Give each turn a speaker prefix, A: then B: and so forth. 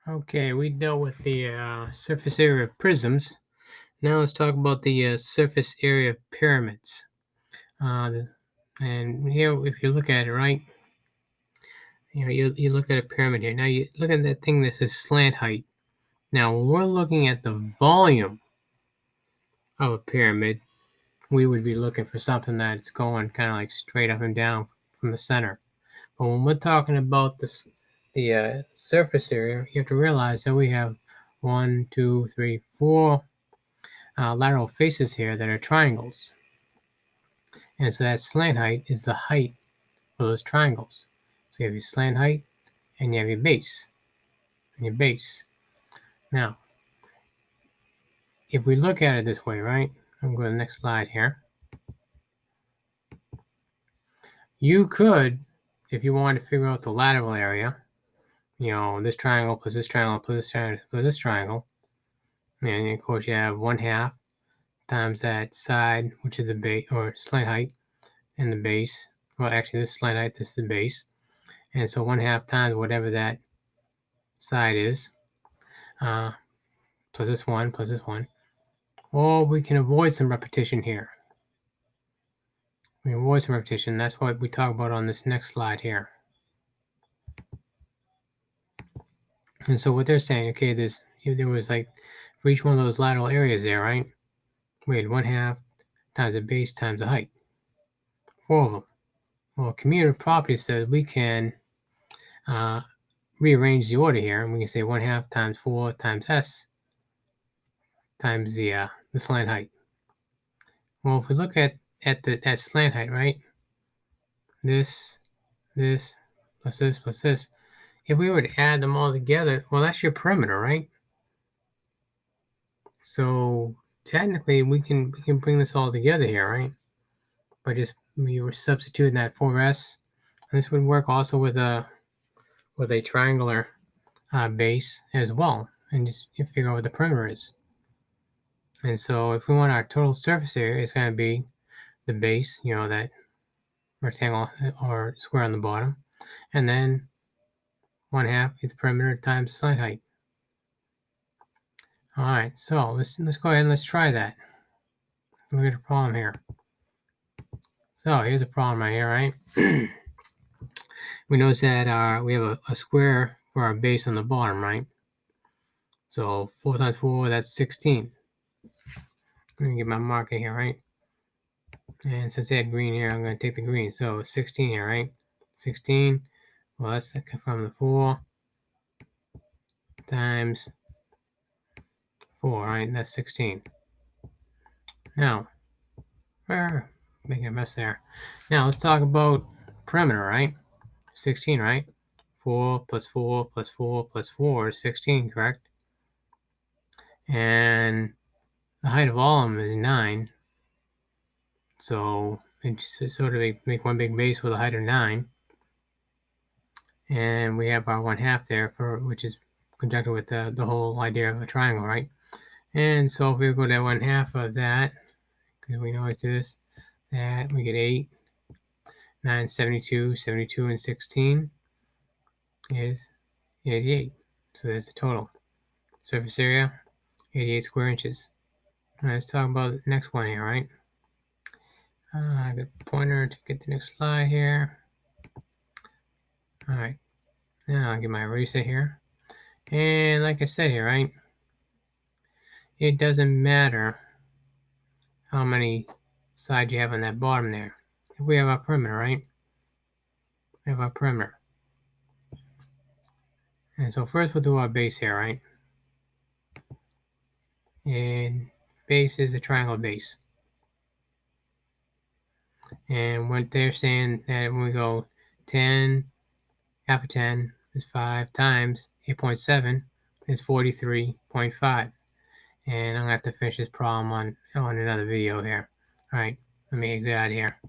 A: Okay, we dealt with the surface area of prisms. Now let's talk about the surface area of pyramids. The- and here, if you look at it, right, you look at a pyramid here. Now you look at that thing that says slant height. Now, when we're looking at the volume of a pyramid, we would be looking for something that's going kind of like straight up and down from the center. But when we're talking about the surface area, you have to realize that we have one, two, three, four lateral faces here that are triangles. And so that slant height is the height for those triangles. So you have your slant height and you have your base. And your base. Now, if we look at it this way, right? I'm going to the next slide here. You could, if you wanted to figure out the lateral area, this triangle plus this triangle plus this triangle plus this triangle. And of course you have 1/2 times that side, which is the base or slant height, and the base. Well, actually this slant height, this is the base. And so 1/2 times whatever that side is, plus this one, plus this one. Or we can avoid some repetition here. We avoid some repetition. That's what we talk about on this next slide here. And so what they're saying, okay, there was like for each one of those lateral areas there, right? We had 1/2 times the base times the height. 4 of them. Well, commutative property says we can rearrange the order here, and we can say 1/2 times 4 times s times the slant height. Well, if we look at that slant height, right? This, plus this, plus this. If we were to add them all together, well, that's your perimeter, right? So technically, we can bring this all together here, right? By just we were substituting that 4s. And this would work also with a triangular base as well, and just you figure out what the perimeter is. And so if we want our total surface area, it's going to be the base, that rectangle or square on the bottom, and then 1/2 is the perimeter times side height. All right, so let's go ahead and let's try that. Look at the problem here. So here's a problem right here, right? We notice that we have a square for our base on the bottom, right? So 4 times 4, that's 16. Let me get my marker here, right? And since they had green here, I'm going to take the green. So 16 here, right? 16. Well, that's from the 4 times 4, right? That's 16. Now, we're making a mess there. Now, let's talk about perimeter, right? 16, right? 4 plus 4 plus 4 plus 4 is 16, correct? And the height of all of them is 9. So it's sort of make one big base with a height of 9. And we have our 1/2 there, which is conjunct with the whole idea of a triangle, right? And so if we go to 1/2 of that, because we always do this, that we get 8, 9, 72, 72 and 16 is 88. So there's the total. Surface area, 88 square inches. All right, let's talk about the next one here, right? I got a pointer to get the next slide here. All right, now I'll get my eraser here. And like I said here, right? It doesn't matter how many sides you have on that bottom there. If we have our perimeter, right? We have our perimeter. And so first we'll do our base here, right? And base is a triangle base. And what they're saying that when we go 10, half of 10 is 5 times 8.7 is 43.5. And I'm going to have to finish this problem on another video here. All right, let me exit out of here.